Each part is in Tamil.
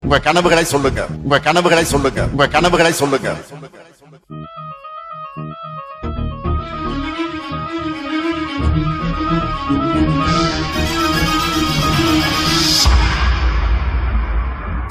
உங்க கனவுகளை சொல்லுங்க. உங்க கனவுகளை சொல்லுங்க. உங்க கனவுகளை சொல்லுங்க.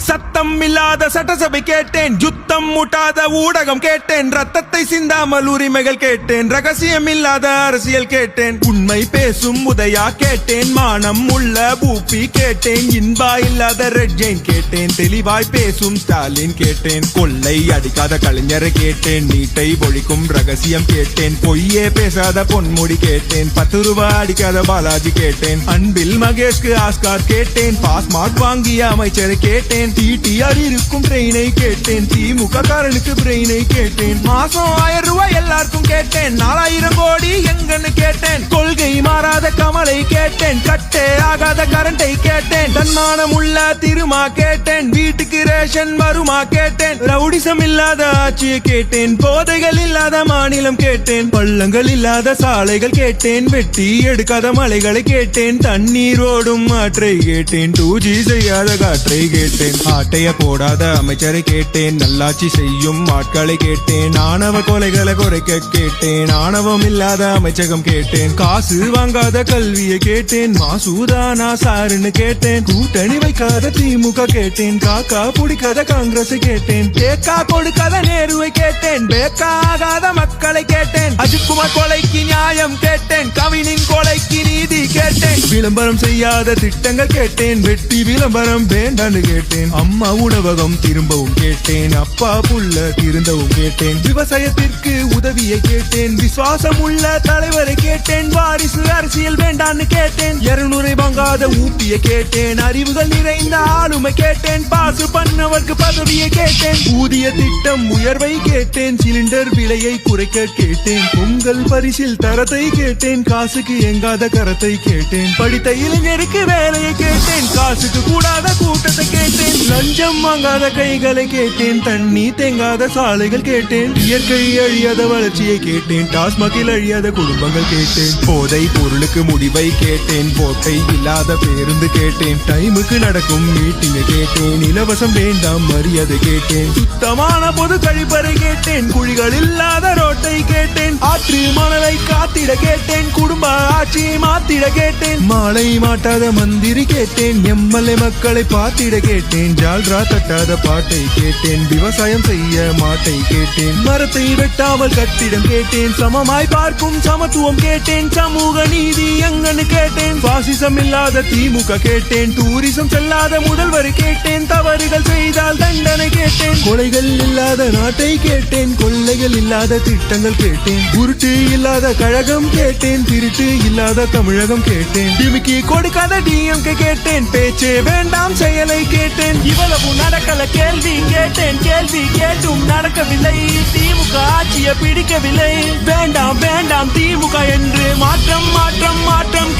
சத்தம் இல்லாத சட்டசபை கேட்டேன், யுத்தம் முட்டாத ஊடகம் கேட்டேன், ரத்தத்தை சிந்தாமல் உரிமைகள் கேட்டேன், ரகசியம் இல்லாத அரசியல் கேட்டேன், உண்மை பேசும் உதயா கேட்டேன், மானம் உள்ள பூப்பி கேட்டேன், இன்பா இல்லாத ரெட் ஜெயின் கேட்டேன், தெளிவாய் பேசும் ஸ்டாலின் கேட்டேன், கொள்ளை அடிக்காத கலைஞரை கேட்டேன், நீட்டை ஒழிக்கும் ரகசியம் கேட்டேன், பொய்யே பேசாத பொன்முடி கேட்டேன், 10 ரூபாய் அடிக்காத பாலாஜி கேட்டேன், அன்பில் மகேஷ்க்கு ஆஸ்கார் கேட்டேன், பாஸ் மார்க் வாங்கிய அமைச்சரை கேட்டேன், டிடிஆர் இருக்கும் ட்ரெயினை கேட்டேன், திமுக காரனுக்கு பிரெயினை கேட்டேன், மாசம் 1000 ரூபாய் எல்லாருக்கும் கேட்டேன், 4000 கோடி எங்கன்னு கேட்டேன், கொள்கை மாறாத கமலை கேட்டேன், கட்டே ஆகாத கரண்டை கேட்டேன், தன்மானம் உள்ள திருமா கேட்டேன், வீட்டுக்கு ரேஷன் வருமா கேட்டேன், ரவுடிசம் இல்லாத ஆட்சியை கேட்டேன், போதைகள் இல்லாத மாநிலம் கேட்டேன், பள்ளங்கள் இல்லாத சாலைகள் கேட்டேன், வெட்டி எடுக்காத மலைகளை கேட்டேன், தண்ணீர் ஓடும் ஆற்றை கேட்டேன், 2G செய்யாத காற்றை கேட்டேன், ஆட்டைய போடாத அமைச்சரை கேட்டேன், நல்லாட்சி செய்யும் ஆட்களை கேட்டேன், ஆணவ கொலைகளை குறைக்க கேட்டேன், ஆணவம் இல்லாத அமைச்சகம் கேட்டேன், காசு வாங்காத கல்வியை கேட்டேன், மாசூதானா சாருன்னு கேட்டேன், கூட்டணி வைக்காத திமுக கேட்டேன், காக்கா பிடிக்காத காங்கிரஸ் கேட்டேன், தேக்கா கொடுக்காத நேருவை கேட்டேன், பேக்கா ஆகாத மக்களை கேட்டேன், அஜித்குமார் கொலைக்கு நியாயம் கேட்டேன், கவினின் கொலைக்கு நீதி கேட்டேன், விளம்பரம் செய்யாத திட்டங்கள் கேட்டேன், வெட்டி விளம்பரம் வேண்டான்னு கேட்டேன், அம்மா உணவகம் திரும்பவும் கேட்டேன், அப்பா புள்ள திருந்தவும் கேட்டேன், விவசாயத்திற்கு உதவியை கேட்டேன், விசுவாசம் உள்ள தலைவரை கேட்டேன், வாரிசு அரசியல் வேண்டான்னு கேட்டேன், 200 வாங்காத ஊப்பியை கேட்டேன், அறிவுகள் நிறைந்த ஆளுமை கேட்டேன், பாசு பண்ணவர்க்கு பதவியை கேட்டேன், ஊதிய திட்டம் உயர்வை கேட்டேன், சிலிண்டர் விலையை குறைக்க கேட்டேன், பொங்கல் பரிசில் தரத்தை கேட்டேன், காசுக்கு எங்காத கரத்தை கேட்டேன், படித்த இளைஞருக்கு வேலையை கேட்டேன், காசுக்கு கூடாத கூட்டத்தை கேட்டேன், லஞ்சம் வாங்காத கைகளை கேட்டேன், தண்ணி தேங்காத சாலைகள் கேட்டேன், இயற்கை அழியாத வளர்ச்சியை கேட்டேன், டாஸ்மாகில் அழியாத குடும்பங்கள் கேட்டேன், போதை பொருளுக்கு முடிவை கேட்டேன், போட்டை இல்லாத பேருந்து கேட்டேன், டைமுக்கு நடக்கும் மீட்டிங்கை கேட்டேன், இலவசம் வேண்டாம் மரியாதை கேட்டேன், சுத்தமான பொது கழிப்பறை கேட்டேன், குழிகள் இல்லாத ரோட்டை கேட்டேன், ஆற்று மணலை காத்திட கேட்டேன், குடும்ப ஆட்சியை மாத்திட கேட்டேன், மாலை மாட்டாத மந்திரி கேட்டேன், எம்எல்ஏ மக்களை பார்த்திட கேட்டேன், ஜால்ரா தட்டாத பாட்டை கேட்டேன், விவசாயம் செய்ய மாட்டை கேட்டேன், மரத்தை வெட்டாமல் கட்டிடம் கேட்டேன், சமமாய் பார்க்கும் சமத்துவம் கேட்டேன், சமூக நீதி எங்கன்னு கேட்டேன், பாசிசம் இல்லாத திமுக கேட்டேன், டூரிசம் செல்லாத முதல்வர் கேட்டேன், தவறுகள் செய்தால் தண்டனை கேட்டேன், கொலைகள் இல்லாத நாட்டை கேட்டேன், கொள்ளைகள் இல்லாத திட்டங்கள் கேட்டேன், உருட்டு இல்லாத கழகம் கேட்டேன், திருட்டு இல்லாத தமிழகம் கேட்டேன், டிமிக்கி கொடுக்காத டிஎம்கே கேட்டேன், பேச்சே வேண்டாம் செயலை கேட்டேன், இவ்வளவு நடக்கல கேள்வி கேட்டேன், கேள்வி கேட்டும் நடக்கவில்லை, திமுக ஆட்சியை பிடிக்கவில்லை, வேண்டாம் வேண்டாம் திமுக என்று மாற்றம் மாற்றம் மாற்றம்